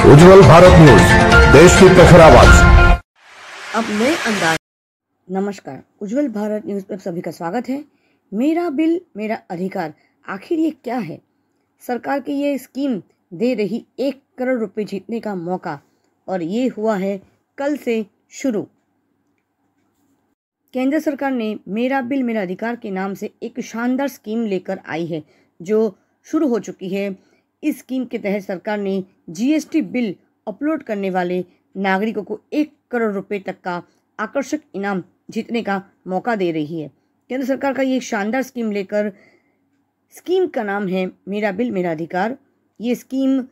उज्जवल Bharat news, देश की प्रखर आवाज। अब नए अंदाज। नमस्कार, उज्जवल भारत न्यूज पर सभी का स्वागत है। मेरा बिल मेरा अधिकार, आखिर ये क्या है? सरकार की ये स्कीम दे रही 1 करोड़ रुपए जीतने का मौका, और ये हुआ है कल से शुरू। केंद्र सरकार ने मेरा बिल मेरा अधिकार के नाम से एक शानदार स्कीम लेकर आई है, जो शुरू हो चुकी है। इस स्कीम के तहत सरकार ने जीएसटी बिल अपलोड करने वाले नागरिकों को 1 करोड़ रुपए तक का आकर्षक इनाम जीतने का मौका दे रही है। केंद्र सरकार का ये शानदार स्कीम लेकर, स्कीम का नाम है मेरा बिल मेरा अधिकार। ये स्कीम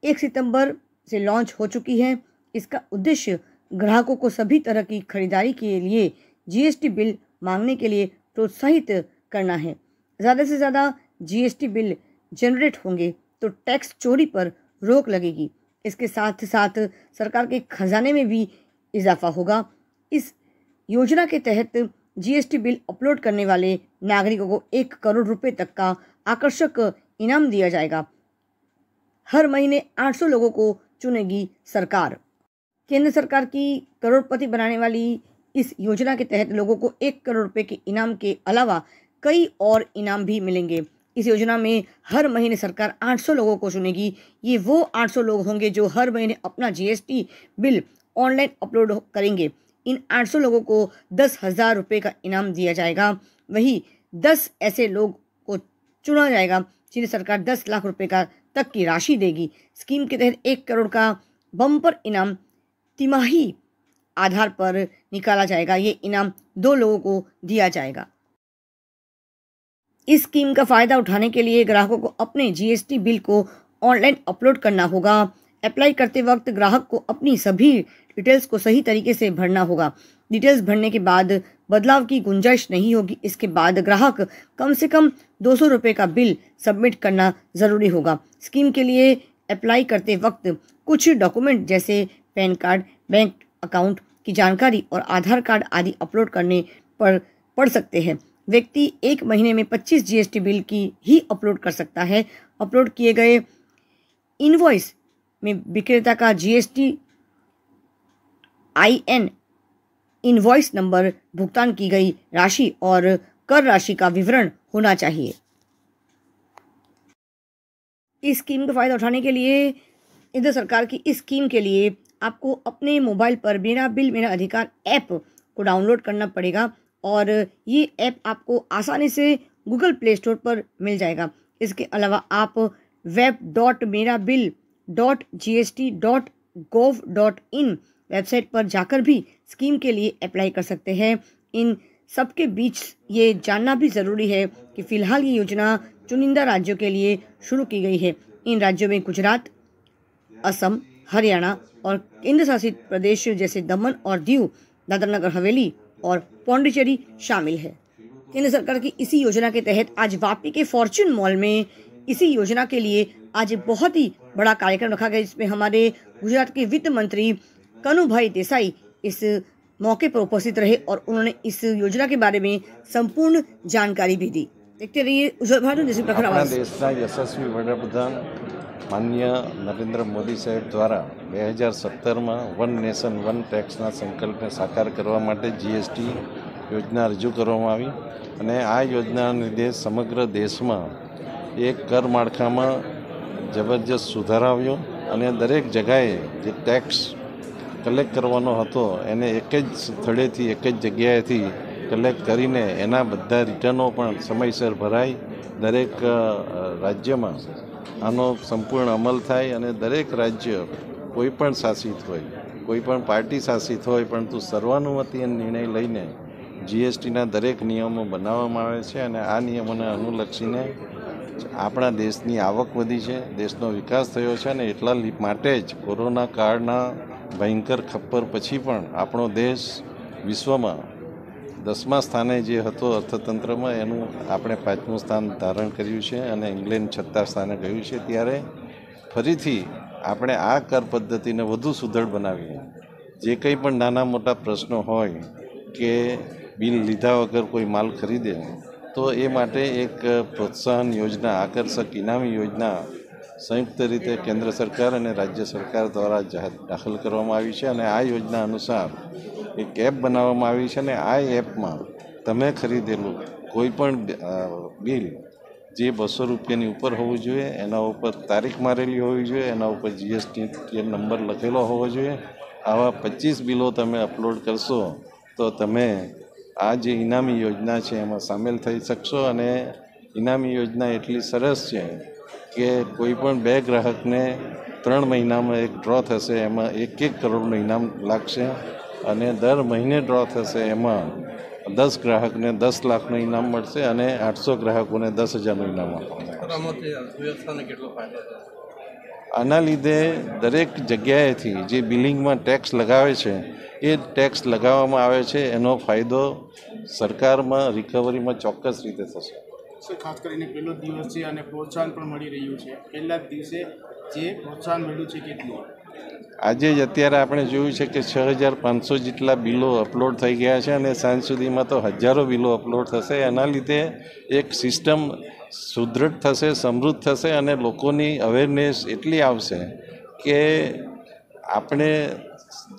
1 सितंबर से लॉन्च हो चुकी है। इसका उद्देश्य ग्राहकों को सभी तरह की खरीदारी के लिए जीएसटी बिल मांगने के लिए प्रोत्साहित करना है। ज़्यादा से ज़्यादा जीएसटी बिल जनरेट होंगे तो टैक्स चोरी पर रोक लगेगी। इसके साथ साथ सरकार के खजाने में भी इजाफा होगा। इस योजना के तहत जीएसटी बिल अपलोड करने वाले नागरिकों को 1 करोड़ रुपए तक का आकर्षक इनाम दिया जाएगा। हर महीने 800 लोगों को चुनेगी सरकार। केंद्र सरकार की करोड़पति बनाने वाली इस योजना के तहत लोगों को 1 करोड़ रुपए के इनाम के अलावा कई और इनाम भी मिलेंगे। इस योजना में हर महीने सरकार 800 लोगों को चुनेगी। ये वो 800 लोग होंगे जो हर महीने अपना जीएसटी बिल ऑनलाइन अपलोड करेंगे। इन 800 लोगों को 10,000 रुपये का इनाम दिया जाएगा। वहीं 10 ऐसे लोग को चुना जाएगा जिन्हें सरकार 10 लाख रुपए का तक की राशि देगी। स्कीम के तहत 1 करोड़ का बम्पर इनाम तिमाही आधार पर निकाला जाएगा। ये इनाम 2 लोगों को दिया जाएगा। इस स्कीम का फायदा उठाने के लिए ग्राहकों को अपने जीएसटी बिल को ऑनलाइन अपलोड करना होगा। अप्लाई करते वक्त ग्राहक को अपनी सभी डिटेल्स को सही तरीके से भरना होगा। डिटेल्स भरने के बाद बदलाव की गुंजाइश नहीं होगी। इसके बाद ग्राहक कम से कम 200 रुपये का बिल सबमिट करना ज़रूरी होगा। स्कीम के लिए अप्लाई करते वक्त कुछ डॉक्यूमेंट जैसे पैन कार्ड, बैंक अकाउंट की जानकारी और आधार कार्ड आदि अपलोड करने पर पड़ सकते हैं। व्यक्ति 1 महीने में 25 जीएसटी बिल की ही अपलोड कर सकता है। अपलोड किए गए इनवॉइस में विक्रेता का जीएसटी IN, इनवॉइस नंबर, भुगतान की गई राशि और कर राशि का विवरण होना चाहिए। इस स्कीम का फायदा उठाने के लिए, केंद्र सरकार की इस स्कीम के लिए आपको अपने मोबाइल पर मेरा बिल मेरा अधिकार ऐप को डाउनलोड करना पड़ेगा, और ये ऐप आपको आसानी से गूगल प्ले स्टोर पर मिल जाएगा। इसके अलावा आप web.merabill.gst.gov.in वेबसाइट पर जाकर भी स्कीम के लिए अप्लाई कर सकते हैं। इन सबके बीच ये जानना भी ज़रूरी है कि फ़िलहाल ये योजना चुनिंदा राज्यों के लिए शुरू की गई है। इन राज्यों में गुजरात, असम, हरियाणा और केंद्र शासित प्रदेश जैसे दमन और दीव, दादरा नगर हवेली और पौंडीचेरी शामिल है। केंद्र सरकार की इसी योजना के तहत आज वापी के फॉर्च्यून मॉल में इसी योजना के लिए आज बहुत ही बड़ा कार्यक्रम रखा गया, जिसमें हमारे गुजरात के वित्त मंत्री कनुभाई देसाई इस मौके पर उपस्थित रहे और उन्होंने इस योजना के बारे में संपूर्ण जानकारी भी दी। देखते रहिए उज्जवल भारत देश की प्रखर आवाज। देशना यशस्वी वडाप्रधान माननीय नरेंद्र मोदी साहेब द्वारा 2017 में वन नेशन वन ટેક્સના સંકલ્પને સાકાર કરવા માટે જીએસટી યોજના રજૂ કરવામાં આવી, અને આ યોજનાના લીધે સમગ્ર દેશમાં એક કર માળખામાં જબરજસ્ત સુધારો આવ્યો, અને દરેક જગ્યાએ જે ટેક્સ કલેક્ટ કરવાનો હતો એને એક જ સ્થળેથી એક જ જગ્યાએથી કલેક્ટ કરીને એના બધા રિટર્નો પણ સમયસર ભરાય, દરેક રાજ્યમાં આનો સંપૂર્ણ અમલ થાય, અને દરેક રાજ્ય કોઈપણ શાસિત હોય, કોઈપણ પાર્ટી શાસિત હોય, પરંતુ સર્વાનુમતિ નિર્ણય લઈને જીએસટીના દરેક નિયમો બનાવવામાં આવે છે, અને આ નિયમોને અનુલક્ષીને આપણા દેશની આવક વધી છે, દેશનો વિકાસ થયો છે, અને એટલા માટે જ કોરોના કાળના ભયંકર ખપ્પર પછી પણ આપણો દેશ વિશ્વમાં 10મા સ્થાને જે હતો અર્થતંત્રમાં, એનું આપણે 5મું સ્થાન ધારણ કર્યું છે, અને ઇંગ્લેન્ડ 6થા સ્થાને ગયું છે। ત્યારે ફરીથી આપણે આ કર પદ્ધતિને વધુ સુદૃઢ બનાવીએ। જે કંઈ પણ નાના મોટા પ્રશ્નો હોય કે બિલ લીધા વગર કોઈ માલ ખરીદે, તો એ માટે એક પ્રોત્સાહન યોજના, આકર્ષક ઇનામી યોજના સંયુક્ત રીતે કેન્દ્ર સરકાર અને રાજ્ય સરકાર દ્વારા દાખલ કરવામાં આવી છે અને આ યોજના અનુસાર એક એપ બનાવવામાં આવી છે અને આ એપમાં તમે ખરીદેલું કોઈ પણ બિલ જે 200 રૂપિયાની ઉપર હોવું જોઈએ, એના ઉપર તારીખ મારેલી હોવી જોઈએ, એના ઉપર GST નંબર લખેલો હોવો જોઈએ. આવા 25 બિલો તમે અપલોડ કરશો તો તમે આ જે ઇનામી યોજના છે એમાં સામેલ થઈ શકશો. અને ઇનામી યોજના એટલી સરસ છે કે કોઈ પણ 2 ગ્રાહકને 3 મહિનામાં એક ડ્રો થશે, એમાં 1 કરોડનું ઇનામ લાગશે અને દર મહિને ડ્રો થશે, એમાં 10 ગ્રાહકને 10 લાખનું ઇનામ મળશે અને 800 ગ્રાહકોને 10,000નું ઇનામ આપવામાં. આના લીધે દરેક જગ્યાએથી જે બિલિંગમાં ટેક્સ લગાવે છે એ ટેક્સ લગાવવામાં આવે છે, એનો ફાયદો સરકારમાં રિકવરીમાં ચોક્કસ રીતે થશે. ખાસ કરીને પહેલો દિવસ છે અને પ્રોત્સાહન પણ મળી રહ્યું છે. પહેલા દિવસે જે પ્રોત્સાહન મળ્યું છે કેટલું? આજે જ અત્યારે આપણે જોયું છે કે 6,500 જેટલા બિલો અપલોડ થઈ ગયા છે અને સાંજ સુધીમાં તો હજારો બિલો અપલોડ થશે. એના લીધે એક સિસ્ટમ સુદૃઢ થશે, સમૃદ્ધ થશે અને લોકોની અવેરનેસ એટલી આવશે કે આપણે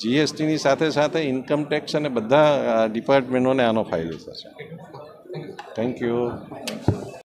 GSTની સાથે સાથે ઇન્કમટેક્સ અને બધા ડિપાર્ટમેન્ટોને આનો ફાયદો થશે. Thank you.